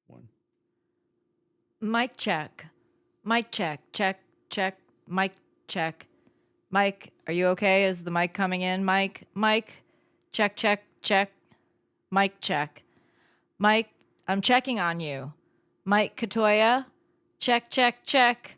One. Mic check. Mic check. Check, check. Mic check. Mike, are you okay? Is the mic coming in? Mike. Check, check, check. Mic check. Mike, I'm checking on you. Mike Katoya. Check, check, check.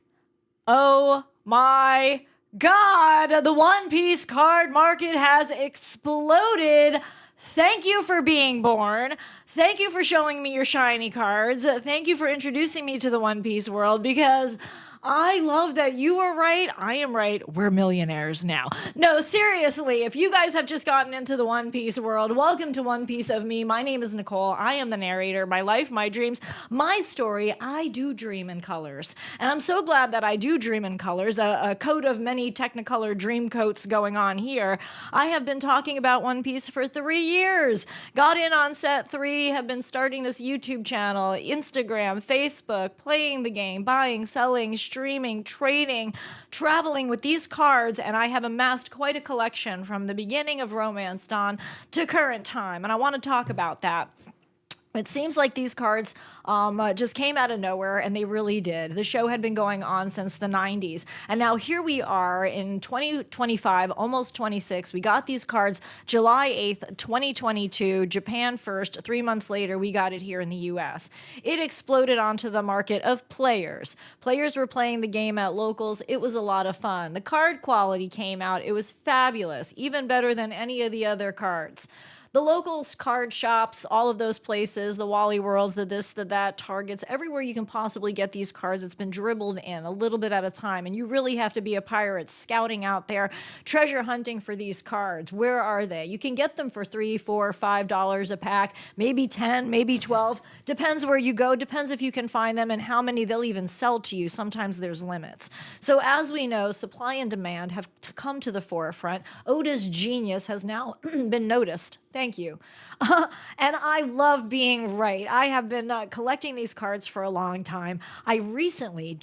Oh my God, the One Piece card market has exploded. Thank you for being born. Thank you for showing me your shiny cards. Thank you for introducing me to the One Piece world because I love that you are right. I am right. We're millionaires now. No, seriously, if you guys have just gotten into the One Piece world, welcome to One Piece of Me. My name is Nicole. I am the narrator. My life, my dreams, my story. I do dream in colors. And I'm so glad that I do dream in colors, a coat of many Technicolor dream coats going on here. I have been talking about One Piece for 3 years. Got in on set 3, have been starting this YouTube channel, Instagram, Facebook, playing the game, buying, selling, streaming, trading, traveling with these cards, and I have amassed quite a collection from the beginning of Romance Dawn to current time, and I want to talk about that. It seems like these cards just came out of nowhere, and they really did. The show had been going on since the 90s, and now here we are in 2025, almost 26. We got these cards July 8th, 2022, Japan first. 3 months later, we got it here in the US. It exploded onto the market of players. Players were playing the game at locals. It was a lot of fun. The card quality came out. It was fabulous, even better than any of the other cards. The local card shops, all of those places, the Wally Worlds, the this, the that, Targets, everywhere you can possibly get these cards, it's been dribbled in a little bit at a time. And you really have to be a pirate scouting out there, treasure hunting for these cards. Where are they? You can get them for $3, $4, $5 a pack, maybe 10, maybe 12. Depends where you go, depends if you can find them and how many they'll even sell to you. Sometimes there's limits. So as we know, supply and demand have come to the forefront. Oda's genius has now been noticed. Thank you. And I love being right. I have been collecting these cards for a long time. I recently,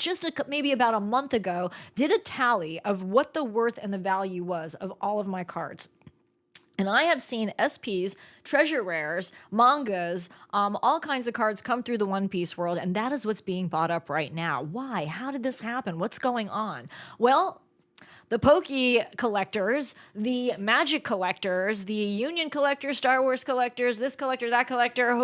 maybe about a month ago, did a tally of what the worth and the value was of all of my cards. And I have seen SPs, treasure rares, mangas, all kinds of cards come through the One Piece world, and that is what's being bought up right now. Why? How did this happen? What's going on? Well, the Pokey collectors, the Magic collectors, the Union collectors, Star Wars collectors, this collector, that collector,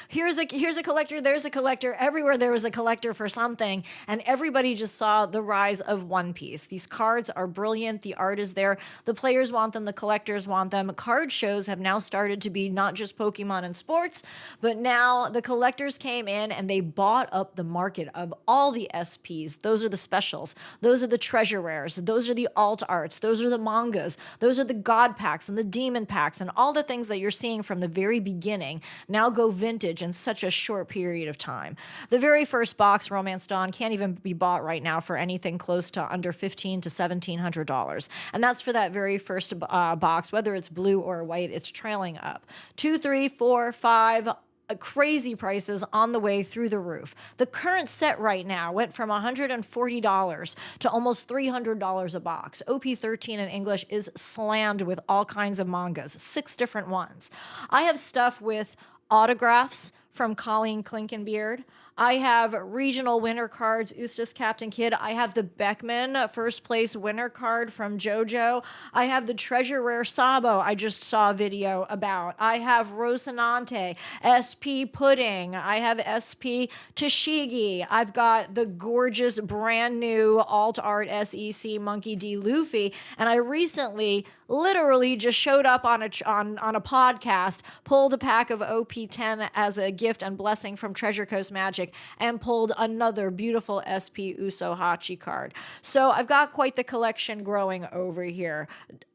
here's a collector, there's a collector, everywhere there was a collector for something, and everybody just saw the rise of One Piece. These cards are brilliant, the art is there, the players want them, the collectors want them. Card shows have now started to be not just Pokemon and sports, but now the collectors came in and they bought up the market of all the SPs. Those are the specials, those are the treasure rares, those are the alt arts, those are the mangas, those are the god packs and the demon packs, and all the things that you're seeing from the very beginning now go vintage in such a short period of time. The very first box, Romance Dawn, can't even be bought right now for anything close to under $1,500 to $1,700, and that's for that very first box. Whether it's blue or white, it's trailing up. 2, 3, 4, 5 crazy prices on the way through the roof. The current set right now went from $140 to almost $300 a box. OP13 in English is slammed with all kinds of mangas, 6 different ones. I have stuff with autographs from Colleen Clinkenbeard. I have regional winner cards, Eustace Captain Kidd. I have the Beckman first place winner card from JoJo. I have the treasure rare Sabo I just saw a video about. I have Rocinante, SP Pudding. I have SP Tashigi. I've got the gorgeous brand new alt art SEC Monkey D. Luffy. And I recently literally just showed up on a podcast, pulled a pack of OP10 as a gift and blessing from Treasure Coast Magic, and pulled another beautiful SP Uso Hachi card. So I've got quite the collection growing over here.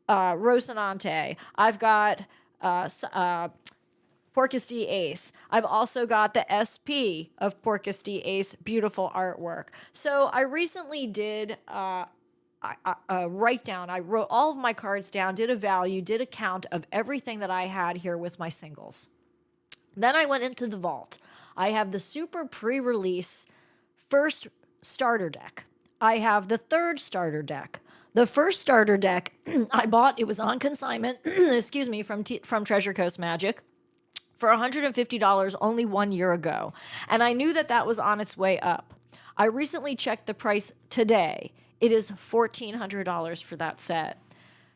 Rocinante. I've got Porcus D Ace. I've also got the SP of Porcus D Ace. Beautiful artwork. So I recently did write down. I wrote all of my cards down, did a value, did a count of everything that I had here with my singles. Then I went into the vault. I have the super pre-release first starter deck. I have the third starter deck. The first starter deck I bought, it was on consignment, excuse me, from Treasure Coast Magic for $150 only 1 year ago. And I knew that that was on its way up. I recently checked the price today. It is $1,400 for that set.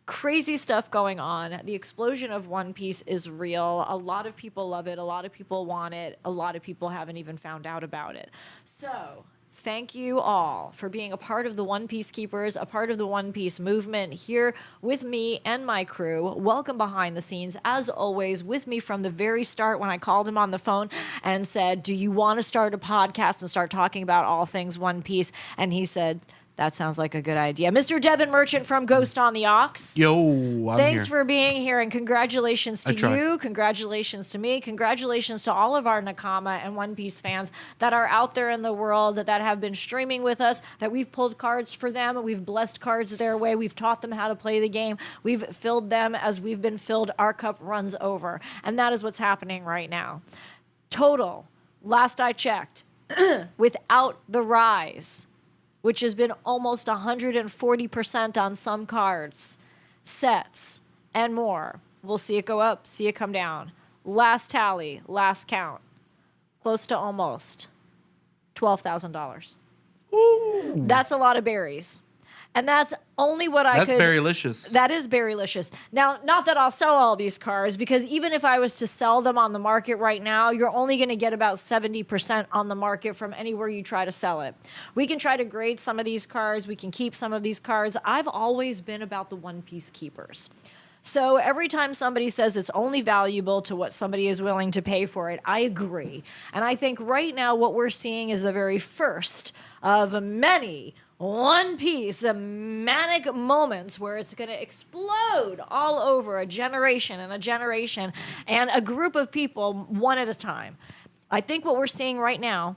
Crazy stuff going on. The explosion of One Piece is real. A lot of people love it. A lot of people want it. A lot of people haven't even found out about it. So thank you all for being a part of the One Piece Keepers, a part of the One Piece movement here with me and my crew. Welcome behind the scenes, as always, with me from the very start when I called him on the phone and said, do you want to start a podcast and start talking about all things One Piece? And he said, that sounds like a good idea. Mr. Devin Merchant from Ghost on the Aux. Yo, Thanks here. for being here, and congratulations to you. Congratulations to me. Congratulations to all of our Nakama and One Piece fans that are out there in the world that have been streaming with us, that we've pulled cards for them. We've blessed cards their way. We've taught them how to play the game. We've filled them as we've been filled. Our cup runs over. And that is what's happening right now. Total, last I checked, without the rise, which has been almost 140% on some cards, sets, and more. We'll see it go up, see it come down. Last tally, last count, close to almost $12,000. That's a lot of berries. And that's only what I could... That's berrylicious. That is berrylicious. Now, not that I'll sell all these cards, because even if I was to sell them on the market right now, you're only going to get about 70% on the market from anywhere you try to sell it. We can try to grade some of these cards. We can keep some of these cards. I've always been about the One Piece keepers. So every time somebody says it's only valuable to what somebody is willing to pay for it, I agree. And I think right now what we're seeing is the very first of many One Piece manic moments where it's going to explode all over a generation and a group of people one at a time. I think what we're seeing right now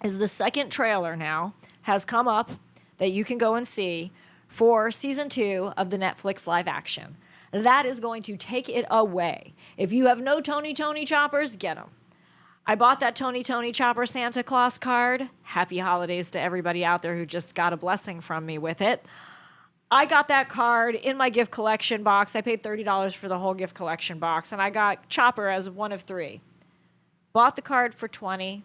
is the second trailer now has come up that you can go and see for season 2 of the Netflix live action. That is going to take it away. If you have no Tony Choppers, get them. I bought that Tony Chopper Santa Claus card. Happy holidays to everybody out there who just got a blessing from me with it. I got that card in my gift collection box. I paid $30 for the whole gift collection box, and I got Chopper as one of 3. Bought the card for $20.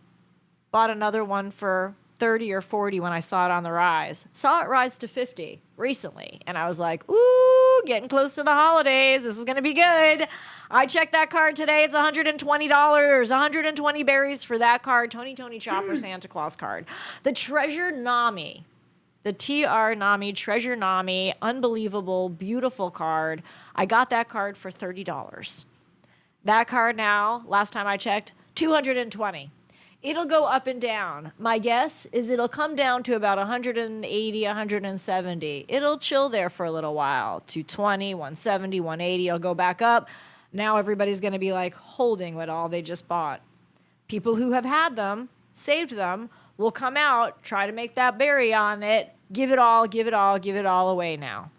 Bought another one for $30 or $40 when I saw it on the rise. Saw it rise to $50 recently, and I was like, ooh, getting close to the holidays. This is going to be good. I checked that card today. It's $120. 120 berries for that card. Tony Chopper Santa Claus card. The Treasure Nami. The TR Nami, Treasure Nami, unbelievable, beautiful card. I got that card for $30. That card now, last time I checked, $220. It'll go up and down. My guess is it'll come down to about 180, 170. It'll chill there for a little while. 220, 170, 180. It'll go back up. Now everybody's going to be like holding what all they just bought. People who have had them, saved them, will come out, try to make that berry on it, give it all away now.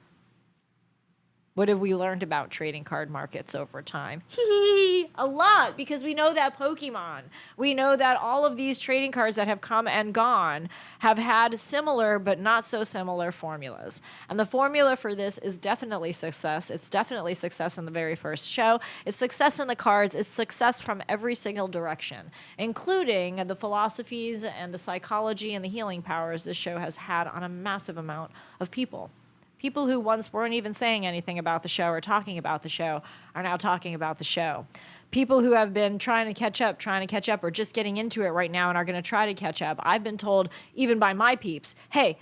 What have we learned about trading card markets over time? A lot, because we know that Pokemon, we know that all of these trading cards that have come and gone have had similar but not so similar formulas. And the formula for this is definitely success. It's definitely success in the very first show. It's success in the cards. It's success from every single direction, including the philosophies and the psychology and the healing powers this show has had on a massive amount of people. People who once weren't even saying anything about the show or talking about the show are now talking about the show. People who have been trying to catch up, or just getting into it right now and are going to try to catch up. I've been told, even by my peeps, hey,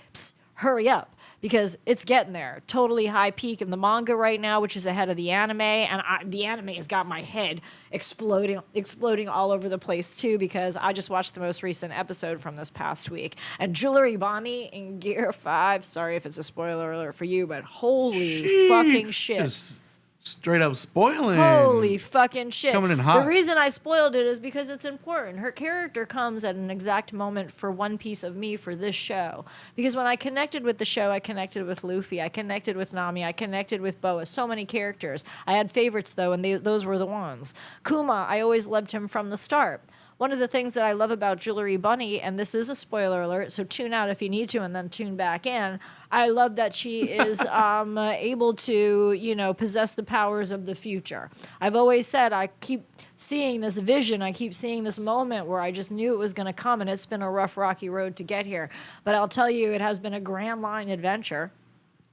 hurry up, because it's getting there. Totally high peak in the manga right now, which is ahead of the anime, and the anime has got my head exploding all over the place too, because I just watched the most recent episode from this past week, and Jewelry Bonnie in Gear 5, sorry if it's a spoiler alert for you, but holy fucking shit. Just straight up spoiling. Holy fucking shit. Coming in hot. The reason I spoiled it is because it's important. Her character comes at an exact moment for one piece of me for this show. Because when I connected with the show, I connected with Luffy, I connected with Nami, I connected with Boa. So many characters. I had favorites though, and those were the ones. Kuma, I always loved him from the start. one of the things that I love about Jewelry Bunny, and this is a spoiler alert, so tune out if you need to and then tune back in. I love that she is able to, possess the powers of the future. I've always said I keep seeing this vision. I keep seeing this moment where I just knew it was going to come, and it's been a rough, rocky road to get here. But I'll tell you, it has been a grand line adventure,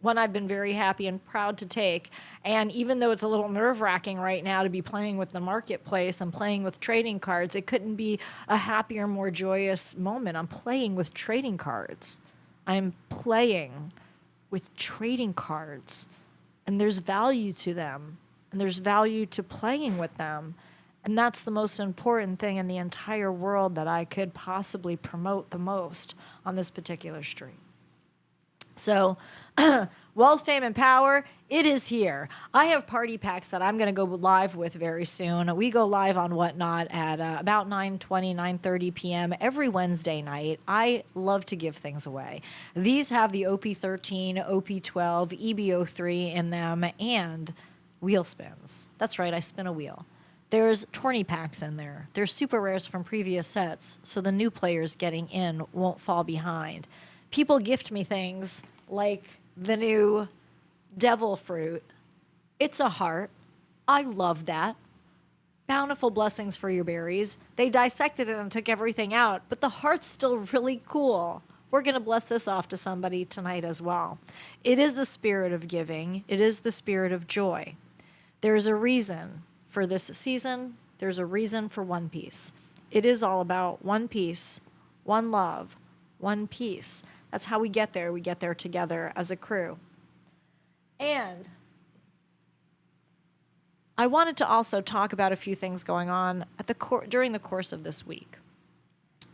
one I've been very happy and proud to take. And even though it's a little nerve-wracking right now to be playing with the marketplace and playing with trading cards, it couldn't be a happier, more joyous moment. I'm playing with trading cards. I'm playing with trading cards. And there's value to them. And there's value to playing with them. And that's the most important thing in the entire world that I could possibly promote the most on this particular stream. So, wealth, fame, and power, it is here. I have party packs that I'm going to go live with very soon. We go live on Whatnot at about 9:20, 9:30 p.m. every Wednesday night. I love to give things away. These have the OP13, OP12, EB03 in them, and wheel spins. That's right, I spin a wheel. There's tourney packs in there. There's super rares from previous sets, so the new players getting in won't fall behind. People gift me things like the new devil fruit. It's a heart. I love that. Bountiful blessings for your berries. They dissected it and took everything out, but the heart's still really cool. We're going to bless this off to somebody tonight as well. It is the spirit of giving. It is the spirit of joy. There's a reason for this season. There's a reason for One Piece. It is all about one piece, one love, one peace. That's how we get there. We get there together as a crew. And I wanted to also talk about a few things going on during the course of this week.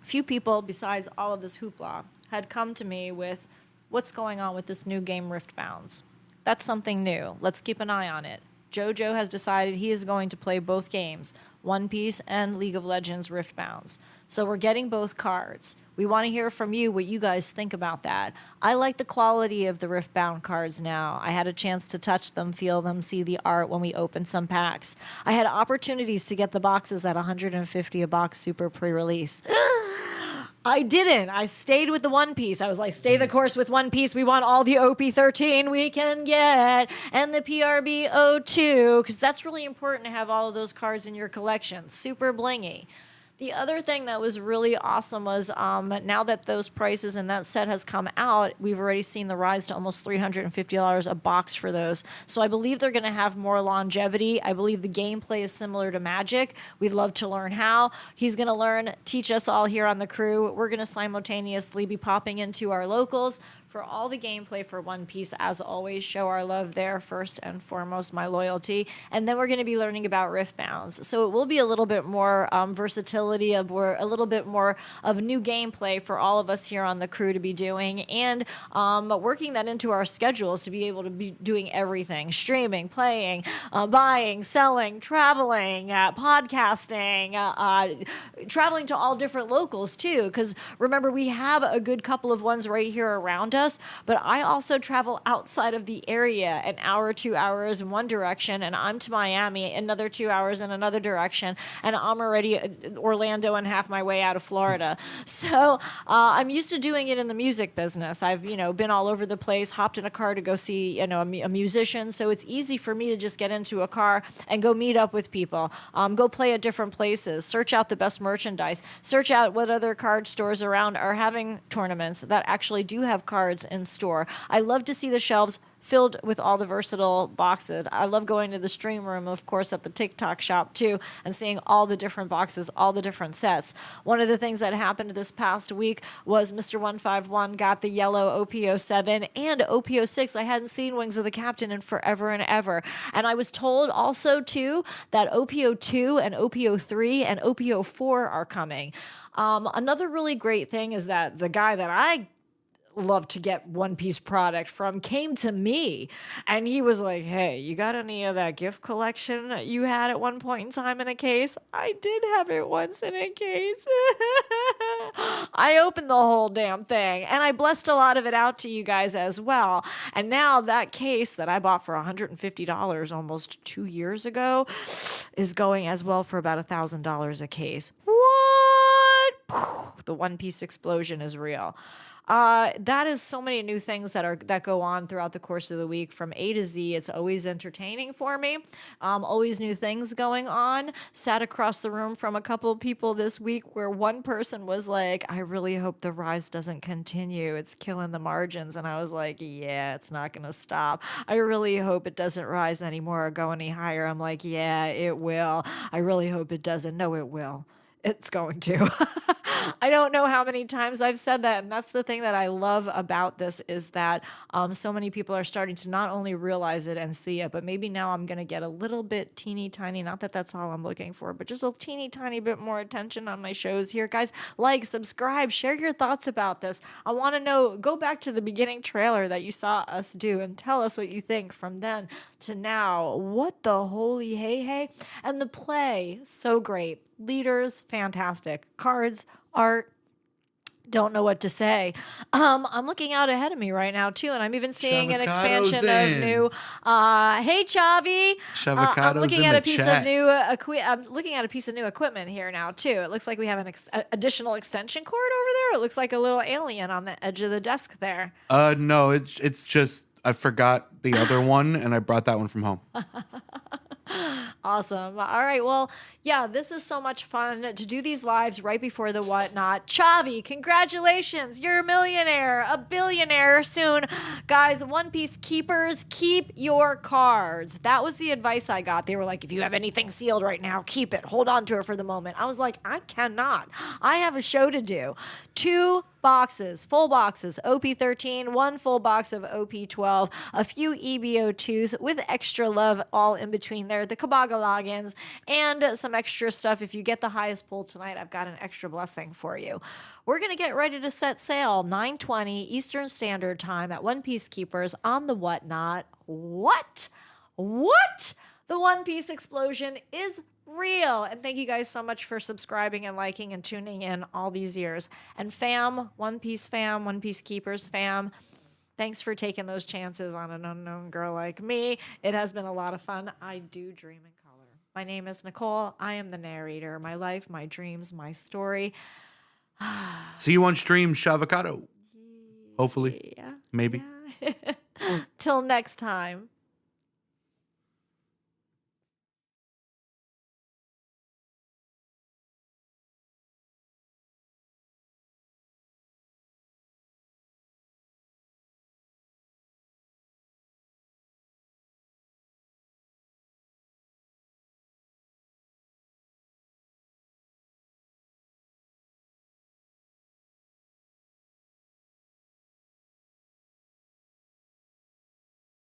A few people, besides all of this hoopla, had come to me with what's going on with this new game Riftbounds. That's something new. Let's keep an eye on it. JoJo has decided he is going to play both games, One Piece and League of Legends Riftbounds. So we're getting both cards. We want to hear from you what you guys think about that. I like the quality of the Riftbound cards now. I had a chance to touch them, feel them, see the art when we opened some packs. I had opportunities to get the boxes at $150 a box super pre-release. I didn't. I stayed with the One Piece. I was like, stay the course with One Piece. We want all the OP13 we can get and the PRB02 because that's really important to have all of those cards in your collection. Super blingy. The other thing that was really awesome was now that those prices and that set has come out, we've already seen the rise to almost $350 a box for those. So I believe they're going to have more longevity. I believe the gameplay is similar to Magic. We'd love to learn how. He's going to teach us all here on the crew. We're going to simultaneously be popping into our locals for all the gameplay for One Piece. As always, show our love there first and foremost, my loyalty. And then we're going to be learning about Riftbounds. So it will be a little bit more versatility, a little bit more of new gameplay for all of us here on the crew to be doing, and working that into our schedules to be able to be doing everything: streaming, playing, buying, selling, traveling, podcasting, traveling to all different locals too. Because remember, we have a good couple of ones right here around us, but I also travel outside of the area an hour, 2 hours in one direction, and I'm to Miami, another 2 hours in another direction, and I'm already Orlando and half my way out of Florida. So I'm used to doing it in the music business. I've been all over the place, hopped in a car to go see a musician, so it's easy for me to just get into a car and go meet up with people, go play at different places, search out the best merchandise, search out what other card stores around are having tournaments that actually do have cards in store. I love to see the shelves filled with all the versatile boxes. I love going to the stream room, of course, at the TikTok shop too, and seeing all the different boxes, all the different sets. One of the things that happened this past week was Mr. 151 got the yellow OP07 and OP06. I hadn't seen Wings of the Captain in forever and ever. And I was told also too that OP02 and OP03 and OP04 are coming. Another really great thing is that the guy that I love to get One Piece product from came to me, and he was like, hey, you got any of that gift collection you had at one point in time in a case? I did have it once in a case. I opened the whole damn thing, and I blessed a lot of it out to you guys as well. And now that case that I bought for $150 almost 2 years ago is going as well for about $1,000 a case. What? the One Piece explosion is real. That is so many new things that go on throughout the course of the week from A to Z. It's always entertaining for me. Always new things going on. Sat across the room from a couple of people this week where one person was like, "I really hope the rise doesn't continue. It's killing the margins." And I was like, "Yeah, it's not going to stop. I really hope it doesn't rise anymore or go any higher." I'm like, "Yeah, it will. I really hope it doesn't." No, it will. It's going to. I don't know how many times I've said that, and that's the thing that I love about this is that so many people are starting to not only realize it and see it, but maybe now I'm going to get a little bit teeny tiny, not that that's all I'm looking for, but just a teeny tiny bit more attention on my shows here. Guys, like, subscribe, share your thoughts about this. I want to know, go back to the beginning trailer that you saw us do and tell us what you think from then to now. What the holy hey hey? And the play, so great. Leaders, fantastic. Cards, art, don't know what to say. I'm looking out ahead of me right now too, and I'm even seeing an Shavocado's expansion of in. new. Hey, Chavi. I'm Shavocado's looking in at the a piece chat. of new. I'm looking at a piece of new equipment here now too. It looks like we have an additional extension cord over there. It looks like a little alien on the edge of the desk there. No, it's just I forgot the other one and I brought that one from home. Awesome. All right. Well, yeah, this is so much fun to do these lives right before the whatnot. Chavi, congratulations. You're a millionaire, a billionaire soon. Guys, One Piece keepers, keep your cards. That was the advice I got. They were like, if you have anything sealed right now, keep it. Hold on to it for the moment. I was like, I cannot. I have a show to do. 2 boxes, full boxes, OP13, 1 full box of OP12, a few EBO2s with extra love all in between there, the Kabaga logins, and some extra stuff. If you get the highest pull tonight, I've got an extra blessing for you. We're going to get ready to set sail 9:20 Eastern Standard Time at One Piece Keepers on the whatnot. What? The One Piece explosion is real. And thank you guys so much for subscribing and liking and tuning in all these years. And fam, One Piece Keepers fam, thanks for taking those chances on an unknown girl like me. It has been a lot of fun. I do dream in color. My name is Nicole. I am the narrator. My life, my dreams, my story. See you on stream, Shavocado. Hopefully. Yeah. Maybe. Till next time.